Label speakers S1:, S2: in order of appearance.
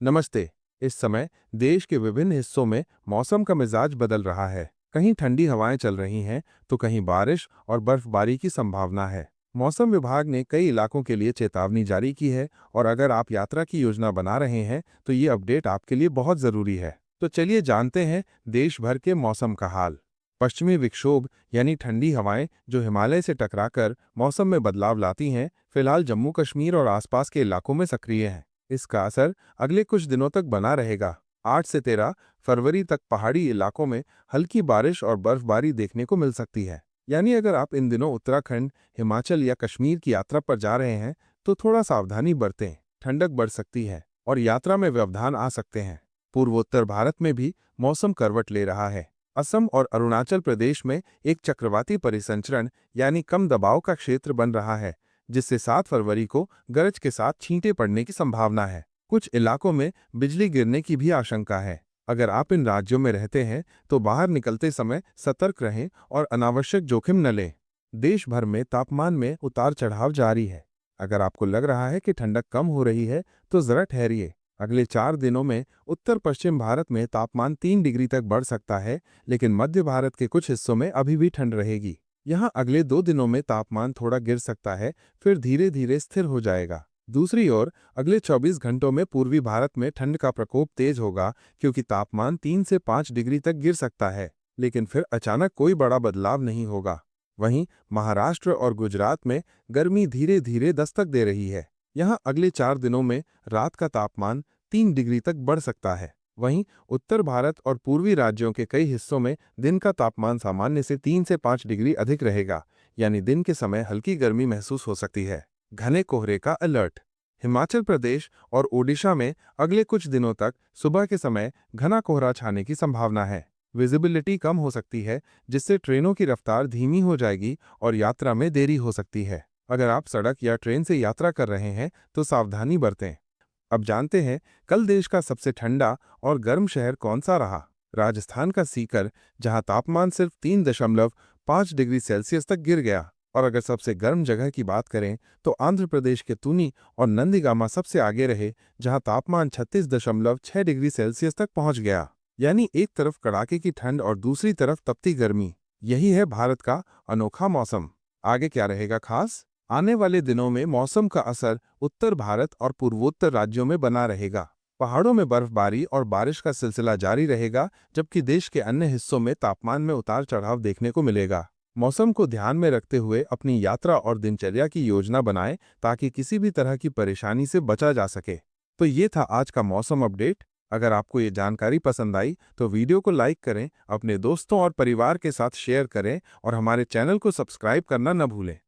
S1: नमस्ते। इस समय देश के विभिन्न हिस्सों में मौसम का मिजाज बदल रहा है। कहीं ठंडी हवाएं चल रही हैं तो कहीं बारिश और बर्फबारी की संभावना है। मौसम विभाग ने कई इलाकों के लिए चेतावनी जारी की है और अगर आप यात्रा की योजना बना रहे हैं तो ये अपडेट आपके लिए बहुत जरूरी है। तो चलिए जानते हैं देश भर के मौसम का हाल। पश्चिमी विक्षोभ यानी ठंडी हवाएं जो हिमालय से टकराकर मौसम में बदलाव लाती हैं, फिलहाल जम्मू कश्मीर और आसपास के इलाकों में सक्रिय हैं। इसका असर अगले कुछ दिनों तक बना रहेगा। 8 से 13 फरवरी तक पहाड़ी इलाकों में हल्की बारिश और बर्फबारी देखने को मिल सकती है। यानी अगर आप इन दिनों उत्तराखंड, हिमाचल या कश्मीर की यात्रा पर जा रहे हैं तो थोड़ा सावधानी बरतें। ठंडक बढ़ सकती है और यात्रा में व्यवधान आ सकते हैं। पूर्वोत्तर भारत में भी मौसम करवट ले रहा है। असम और अरुणाचल प्रदेश में एक चक्रवाती परिसंचरण यानी कम दबाव का क्षेत्र बन रहा है, जिससे 7 फरवरी को गरज के साथ छींटे पड़ने की संभावना है। कुछ इलाकों में बिजली गिरने की भी आशंका है। अगर आप इन राज्यों में रहते हैं तो बाहर निकलते समय सतर्क रहें और अनावश्यक जोखिम न लें। देश भर में तापमान में उतार चढ़ाव जारी है। अगर आपको लग रहा है कि ठंडक कम हो रही है तो जरा ठहरिए। अगले 4 दिनों में उत्तर पश्चिम भारत में तापमान 3 डिग्री तक बढ़ सकता है, लेकिन मध्य भारत के कुछ हिस्सों में अभी भी ठंड रहेगी। यहाँ अगले 2 दिनों में तापमान थोड़ा गिर सकता है, फिर धीरे धीरे स्थिर हो जाएगा। दूसरी ओर अगले 24 घंटों में पूर्वी भारत में ठंड का प्रकोप तेज होगा, क्योंकि तापमान 3 से 5 डिग्री तक गिर सकता है, लेकिन फिर अचानक कोई बड़ा बदलाव नहीं होगा। वहीं महाराष्ट्र और गुजरात में गर्मी धीरे धीरे दस्तक दे रही है। यहाँ अगले 4 दिनों में रात का तापमान 3 डिग्री तक बढ़ सकता है। वहीं उत्तर भारत और पूर्वी राज्यों के कई हिस्सों में दिन का तापमान सामान्य से 3 से 5 डिग्री अधिक रहेगा, यानी दिन के समय हल्की गर्मी महसूस हो सकती है। घने कोहरे का अलर्ट। हिमाचल प्रदेश और ओडिशा में अगले कुछ दिनों तक सुबह के समय घना कोहरा छाने की संभावना है। विजिबिलिटी कम हो सकती है, जिससे ट्रेनों की रफ्तार धीमी हो जाएगी और यात्रा में देरी हो सकती है। अगर आप सड़क या ट्रेन से यात्रा कर रहे हैं तो सावधानी बरतें। अब जानते हैं कल देश का सबसे ठंडा और गर्म शहर कौन सा रहा। राजस्थान का सीकर, जहां तापमान सिर्फ 3.5 डिग्री सेल्सियस तक गिर गया। और अगर सबसे गर्म जगह की बात करें तो आंध्र प्रदेश के तुनी और नंदीगामा सबसे आगे रहे, जहां तापमान 36.6 डिग्री सेल्सियस तक पहुंच गया। यानी एक तरफ कड़ाके की ठंड और दूसरी तरफ तपती गर्मी। यही है भारत का अनोखा मौसम। आगे क्या रहेगा खास? आने वाले दिनों में मौसम का असर उत्तर भारत और पूर्वोत्तर राज्यों में बना रहेगा। पहाड़ों में बर्फबारी और बारिश का सिलसिला जारी रहेगा, जबकि देश के अन्य हिस्सों में तापमान में उतार चढ़ाव देखने को मिलेगा। मौसम को ध्यान में रखते हुए अपनी यात्रा और दिनचर्या की योजना बनाएं, ताकि किसी भी तरह की परेशानी से बचा जा सके। तो ये था आज का मौसम अपडेट। अगर आपको ये जानकारी पसंद आई तो वीडियो को लाइक करें, अपने दोस्तों और परिवार के साथ शेयर करें और हमारे चैनल को सब्सक्राइब करना न भूलें।